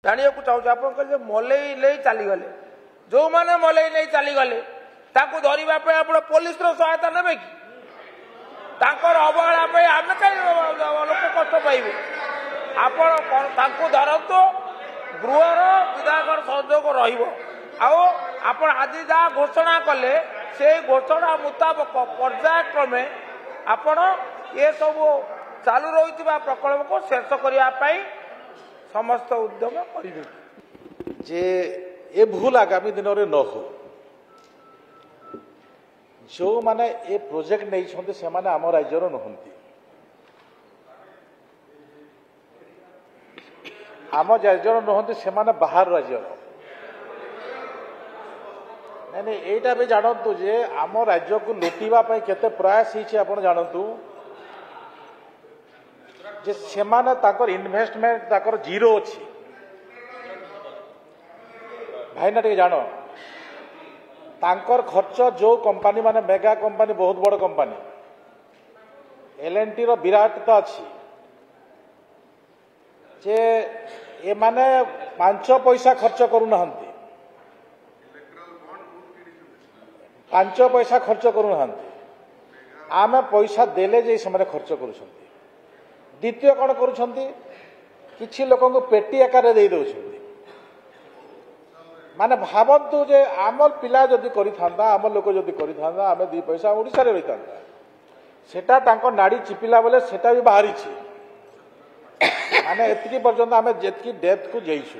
जानिया चाहूँ आप मलई नहीं चलीगले जो मैंने मलई नहीं चलीगले धरवाई आप पुलिस सहायता ने कि अवहेला आम कहीं लोक कष्ट पाइबे आप धरतु गृहर विधायक सहयोग रहा आज जहाँ घोषणा कले से घोषणा मुताबक पर्यायक्रमे आपण ये सब चालू रही प्रकल्प को शेष करने समस्त उद्यम करेंगे जे ए भूल आगामी दिन में न हो जो माने ए प्रोजेक्ट नहीं से माने आम राज्यर नुहति आम राज्यर नुहति से माने बाहर राज्यर नहीं एटा भी जानतु जे आम राज्य को लुटिबा पई केते प्रयास होइछि आपण जानतु जे सेमाने ताकर इन्वेस्टमेंट ताकर जीरो अछि भाईना टे जानो तांकर खर्च जो कंपनी माने मेगा कंपनी बहुत बड़ कंपनी L&T रो विराटता अछि जे ए माने 5 पैसा खर्च करू नहंती 5 पैसा खर्च करू नहंती आमे पैसा देले जे समय खर्च करूछंती द्वितीय कौन करुछंती किछि लोकन को पेटी आकार दे दउछंती माने भावन्तु जे आम पिला जदि करिथांदा आम लोक जदि करिथांदा आमे 2 पैसा ओडिसा रे रहितांदा सेटा तांको नाड़ी चिपिला बोले सेटा भी बाहरी छी माने एतकी पर्यंत आमे जेतकी डेप्थ को जइछु।